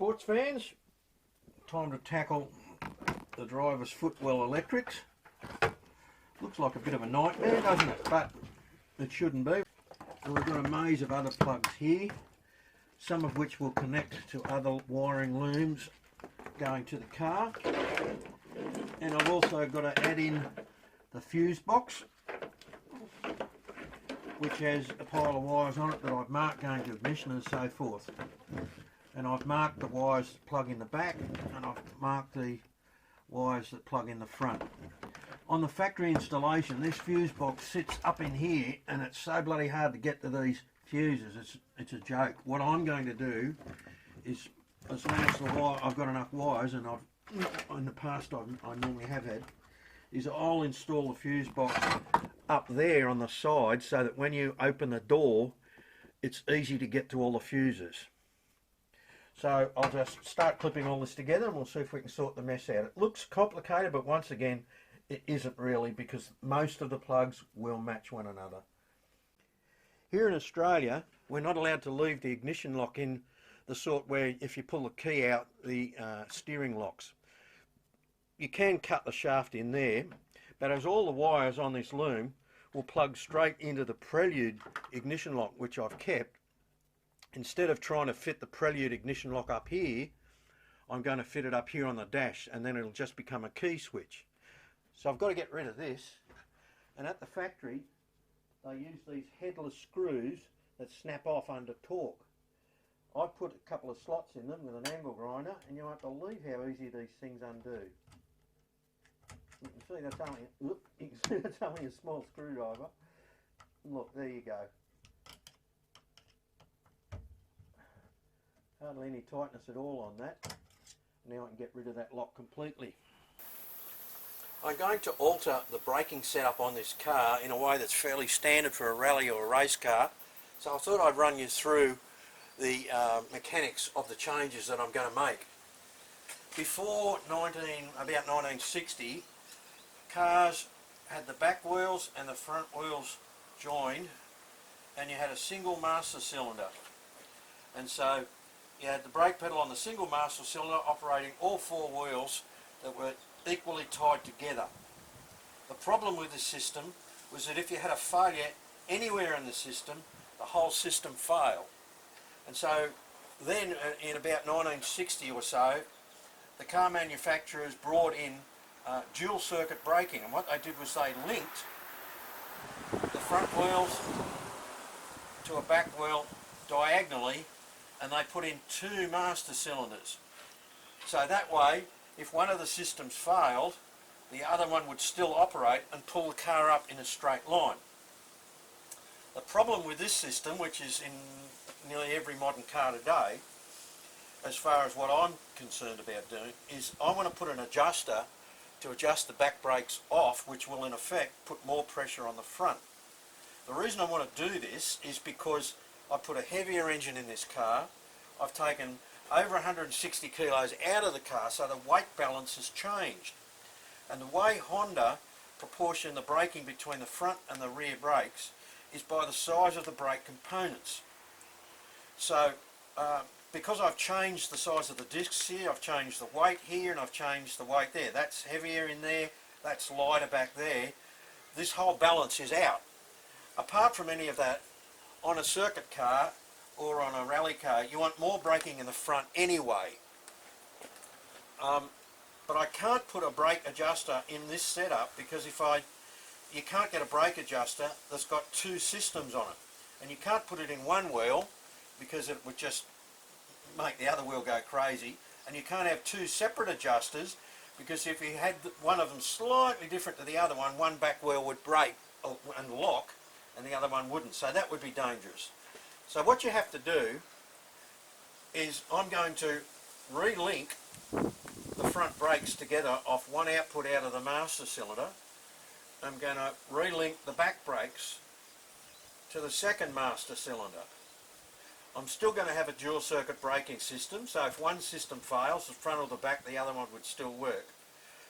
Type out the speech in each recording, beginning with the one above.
sports fans, time to tackle the driver's footwell electrics. Looks like a bit of a nightmare, doesn't it? But it shouldn't be. And we've got a maze of other plugs here, some of which will connect to other wiring looms going to the car. And I've also got to add in the fuse box, which has a pile of wires on it that I've marked going to ignition and so forth. And I've marked the wires that plug in the back, and I've marked the wires that plug in the front. On the factory installation, this fuse box sits up in here, and it's so bloody hard to get to these fuses, it's a joke. What I'm going to do is, as long as I've got enough wires, and in the past I normally have had, is I'll install the fuse box up there on the side so that when you open the door, it's easy to get to all the fuses. So I'll just start clipping all this together and we'll see if we can sort the mess out. It looks complicated, but once again, it isn't really, because most of the plugs will match one another. Here in Australia, we're not allowed to leave the ignition lock in the sort where if you pull the key out, the steering locks. You can cut the shaft in there, but as all the wires on this loom will plug straight into the Prelude ignition lock, which I've kept, instead of trying to fit the Prelude ignition lock up here, I'm going to fit it up here on the dash, and then it'll just become a key switch. So I've got to get rid of this, and at the factory they use these headless screws that snap off under torque. I've put a couple of slots in them with an angle grinder, and you won't believe how easy these things undo. You can see that's only a small screwdriver. Look, there you go. Hardly any tightness at all on that. Now I can get rid of that lock completely. I'm going to alter the braking setup on this car in a way that's fairly standard for a rally or a race car. So I thought I'd run you through the mechanics of the changes that I'm going to make. Before about 1960, cars had the back wheels and the front wheels joined, and you had a single master cylinder. And so you had the brake pedal on the single master cylinder operating all four wheels that were equally tied together. The problem with this system was that if you had a failure anywhere in the system, the whole system failed. And so then in about 1960 or so, the car manufacturers brought in dual circuit braking, and what they did was they linked the front wheels to a back wheel diagonally, and they put in two master cylinders. So that way, if one of the systems failed, the other one would still operate and pull the car up in a straight line. The problem with this system, which is in nearly every modern car today, as far as what I'm concerned about doing, is I want to put an adjuster to adjust the back brakes off, which will in effect put more pressure on the front. The reason I want to do this is because I put a heavier engine in this car. I've taken over 160 kilos out of the car, so the weight balance has changed. And the way Honda proportion the braking between the front and the rear brakes is by the size of the brake components. So because I've changed the size of the discs here, I've changed the weight here, and I've changed the weight there. That's heavier in there, that's lighter back there. This whole balance is out. Apart from any of that, on a circuit car or on a rally car, you want more braking in the front anyway. But I can't put a brake adjuster in this setup because you can't get a brake adjuster that's got two systems on it. And you can't put it in one wheel because it would just make the other wheel go crazy. And you can't have two separate adjusters because if you had one of them slightly different to the other one, one back wheel would break and lock and the other one wouldn't. So that would be dangerous. So what you have to do is I'm going to relink the front brakes together off one output out of the master cylinder. I'm going to relink the back brakes to the second master cylinder. I'm still going to have a dual circuit braking system, so if one system fails, the front or the back, the other one would still work.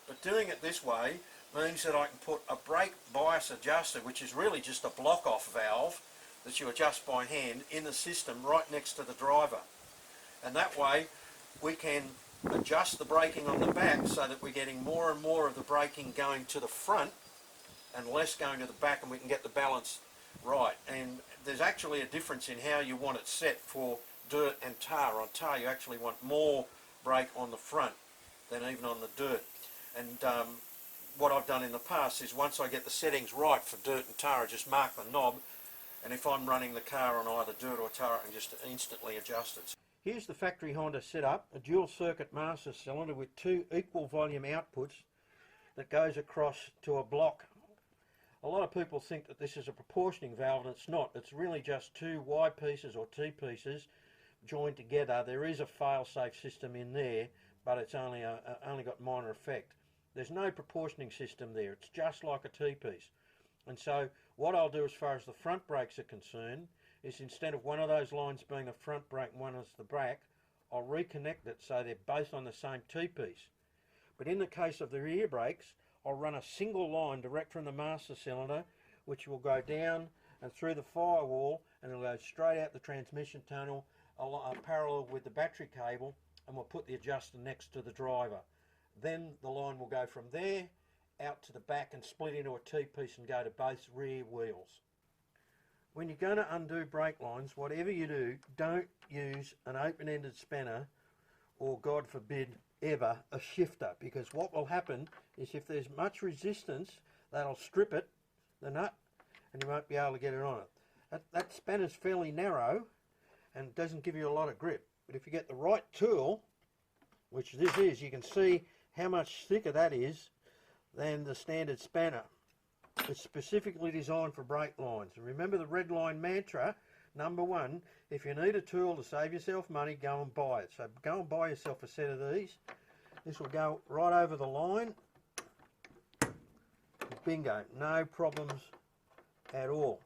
But doing it this way means that I can put a brake bias adjuster, which is really just a block-off valve that you adjust by hand, in the system right next to the driver. And that way we can adjust the braking on the back so that we're getting more and more of the braking going to the front and less going to the back, and we can get the balance right. And there's actually a difference in how you want it set for dirt and tar. On tar you actually want more brake on the front than even on the dirt. And what I've done in the past is once I get the settings right for dirt and tar, I just mark the knob, and if I'm running the car on either dirt or tar, I can just instantly adjust it. Here's the factory Honda setup, a dual circuit master cylinder with 2 equal volume outputs that goes across to a block. A lot of people think that this is a proportioning valve, and it's not. It's really just 2 Y pieces or T pieces joined together. There is a fail-safe system in there, but it's only got minor effect. There's no proportioning system there. It's just like a T-piece. And so what I'll do as far as the front brakes are concerned is, instead of one of those lines being the front brake and one is the back, I'll reconnect it so they're both on the same T-piece. But in the case of the rear brakes, I'll run a single line direct from the master cylinder, which will go down and through the firewall, and it'll go straight out the transmission tunnel parallel with the battery cable, and we'll put the adjuster next to the driver. Then the line will go from there out to the back and split into a T-piece and go to both rear wheels. When you're going to undo brake lines, whatever you do, don't use an open-ended spanner, or God forbid ever a shifter, because what will happen is, if there's much resistance, that'll strip it, the nut, and you won't be able to get it on it. That spanner's fairly narrow and doesn't give you a lot of grip, but if you get the right tool, which this is, you can see how much thicker that is than the standard spanner. It's specifically designed for brake lines. And remember the red line mantra, number 1, if you need a tool to save yourself money, go and buy it. So go and buy yourself a set of these. This will go right over the line. Bingo, no problems at all.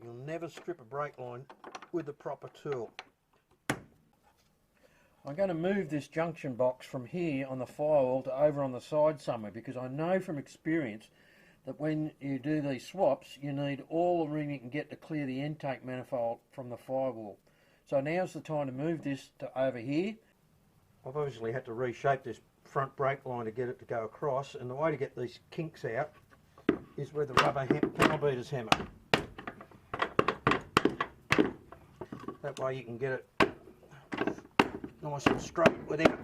You'll never strip a brake line with the proper tool. I'm going to move this junction box from here on the firewall to over on the side somewhere, because I know from experience that when you do these swaps, you need all the room you can get to clear the intake manifold from the firewall. So now's the time to move this to over here. I've obviously had to reshape this front brake line to get it to go across, and the way to get these kinks out is with a rubber panel beaters hammer. That way you can get it nice and straight without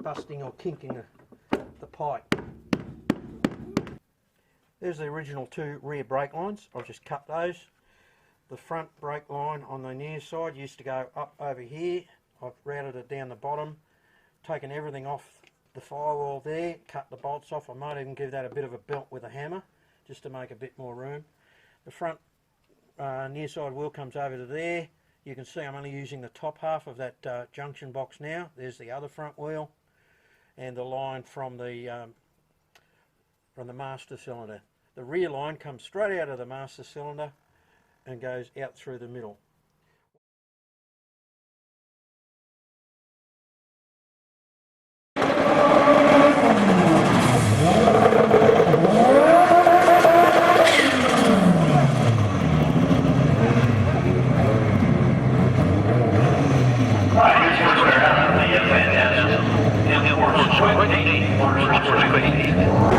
busting or kinking the pipe. There's the original 2 rear brake lines. I've just cut those. The front brake line on the near side used to go up over here. I've routed it down the bottom, taken everything off the firewall there, cut the bolts off. I might even give that a bit of a belt with a hammer just to make a bit more room. The front near side wheel comes over to there. You can see I'm only using the top half of that junction box now. There's the other front wheel and the line from the master cylinder. The rear line comes straight out of the master cylinder and goes out through the middle. It works quickly.